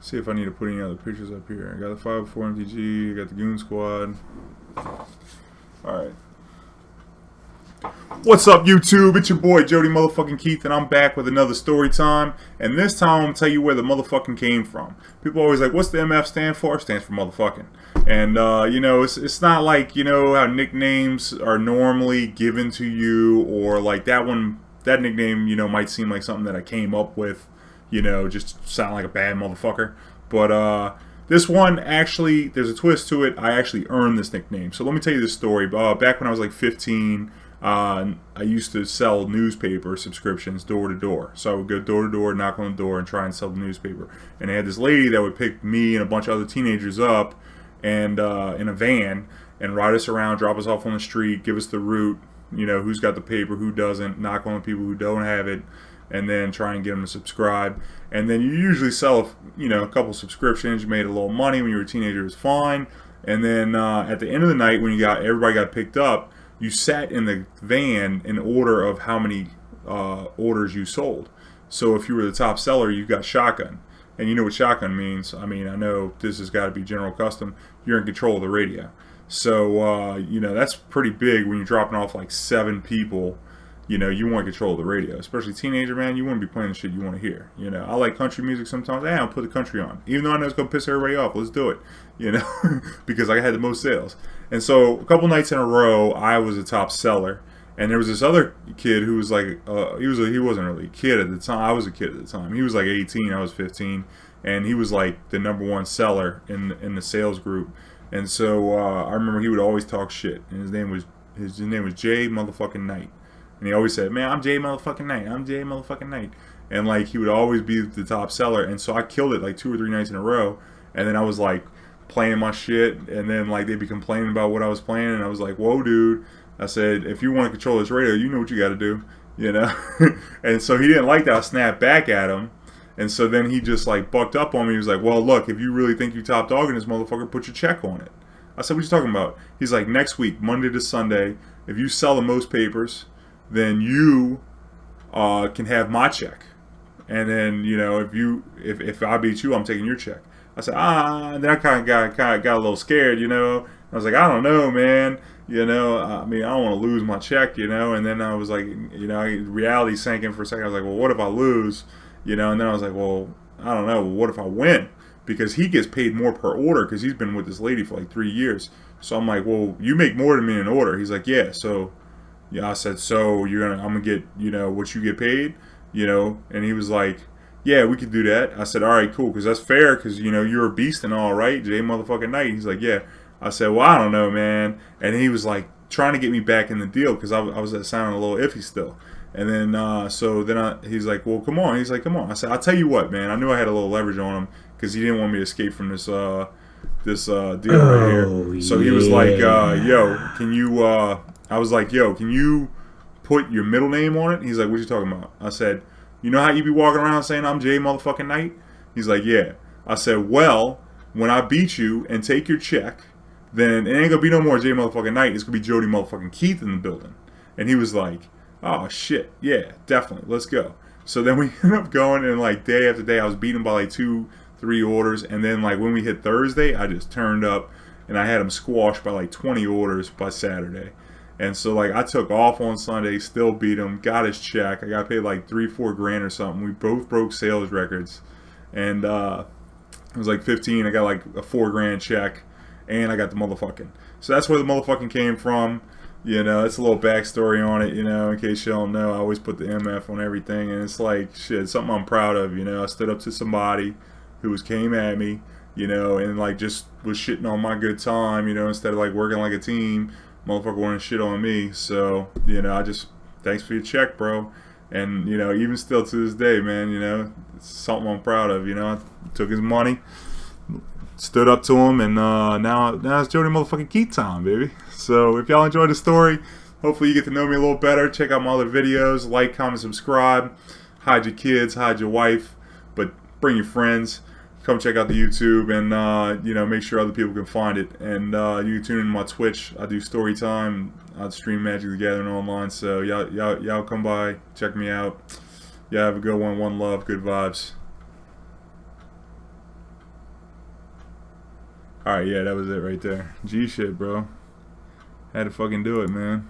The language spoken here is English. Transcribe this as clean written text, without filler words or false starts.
See if I need to put any other pictures up here. I got the 504 MTG, I got the Goon Squad. Alright. What's up, YouTube? It's your boy Jody motherfucking Keith, and I'm back with another story time. And this time I'm gonna tell you where the motherfucking came from. People are always like, what's the MF stand for? It stands for motherfucking. And you know, it's not like, you know, how nicknames are normally given to you, or like that nickname, you know, might seem like something that I came up with, you know, just sound like a bad motherfucker. But this one, actually, there's a twist to it. I actually earned this nickname. So let me tell you this story. Back when I was like 15, I used to sell newspaper subscriptions door to door. So I would go door to door, knock on the door, and try and sell the newspaper. And they had this lady that would pick me and a bunch of other teenagers up and in a van and ride us around, drop us off on the street, give us the route, you know, who's got the paper, who doesn't, knock on the people who don't have it, and then try and get them to subscribe. And then you usually sell, you know, a couple subscriptions. You made a little money when you were a teenager, it was fine. And then at the end of the night, when everybody got picked up, you sat in the van in order of how many orders you sold. So if you were the top seller, you got shotgun. And you know what shotgun means. I mean, I know this has got to be general custom. You're in control of the radio. So, you know, that's pretty big when you're dropping off like 7 people. You know, you want control of the radio. Especially teenager, man, you want to be playing the shit you want to hear. You know, I like country music sometimes. Hey, I'll put the country on. Even though I know it's going to piss everybody off, let's do it. You know, because I had the most sales. And so a couple nights in a row, I was a top seller. And there was this other kid who was like, he wasn't really a kid at the time. I was a kid at the time. He was like 18, I was 15. And he was like the #1 seller in the sales group. And so I remember he would always talk shit. And his name was Jay motherfucking Knight. And he always said, man, I'm Jay motherfucking Knight. I'm Jay motherfucking Knight. And like he would always be the top seller. And so I killed it like 2 or 3 nights in a row. And then I was like playing my shit. And then like they'd be complaining about what I was playing. And I was like, whoa, dude. I said, if you want to control this radio, you know what you got to do. You know? And so he didn't like that. I snapped back at him. And so then he just like bucked up on me. He was like, well, look, if you really think you top dog in this motherfucker, put your check on it. I said, what you talking about? He's like, next week, Monday to Sunday, if you sell the most papers, then you can have my check. And then, you know, if I beat you, I'm taking your check. I said, and then I kind of got a little scared, you know. I was like, I don't know, man. You know, I mean, I don't want to lose my check, you know. And then I was like, you know, reality sank in for a second. I was like, well, what if I lose? You know, and then I was like, well, I don't know. What if I win? Because he gets paid more per order because he's been with this lady for like 3 years. So I'm like, well, you make more than me in an order. He's like, yeah. So, yeah, I said, so I'm gonna get, you know, what you get paid, you know. And he was like, yeah, we could do that. I said, all right, cool, because that's fair, because, you know, you're a beast and all, right? Jay motherfucking Knight. He's like, yeah. I said, well, I don't know, man. And he was like trying to get me back in the deal because I was sounding a little iffy still. And then, he's like, well, come on. He's like, come on. I said, I'll tell you what, man. I knew I had a little leverage on him because he didn't want me to escape from this deal right here. So he was like, yo, can you, I was like, yo, can you put your middle name on it? He's like, what you talking about? I said, you know how you be walking around saying I'm Jay motherfucking Knight? He's like, yeah. I said, well, when I beat you and take your check, then it ain't gonna be no more Jay motherfucking Knight. It's gonna be Jody motherfucking Keith in the building. And he was like, oh shit, yeah, definitely, let's go. So then we ended up going, and like day after day I was beating by like 2-3 orders. And then like when we hit Thursday, I just turned up and I had him squashed by like 20 orders by Saturday. And so like I took off on Sunday, still beat him, got his check. I got paid like 3-4 grand or something. We both broke sales records. And it was like 15, I got like a 4 grand check. And I got the motherfucking. So that's where the motherfucking came from. You know, it's a little backstory on it, you know, in case you don't know. I always put the MF on everything. And it's like, shit, something I'm proud of, you know. I stood up to somebody who came at me, you know, and like just was shitting on my good time, you know, instead of like working like a team. Motherfucker wanted to shit on me. So, you know, thanks for your check, bro. And, you know, even still to this day, man, you know, it's something I'm proud of, you know. I took his money. Stood up to him, and now it's Jody motherfucking Keith time, baby. So if y'all enjoyed the story, hopefully you get to know me a little better. Check out my other videos. Like, comment, subscribe. Hide your kids, hide your wife, but bring your friends. Come check out the YouTube, and you know, make sure other people can find it. And you can tune in to my Twitch. I do story time. I stream Magic the Gathering online. So y'all come by, check me out. Y'all have a good one. One love, good vibes. Alright, yeah, that was it right there. G shit, bro. Had to fucking do it, man.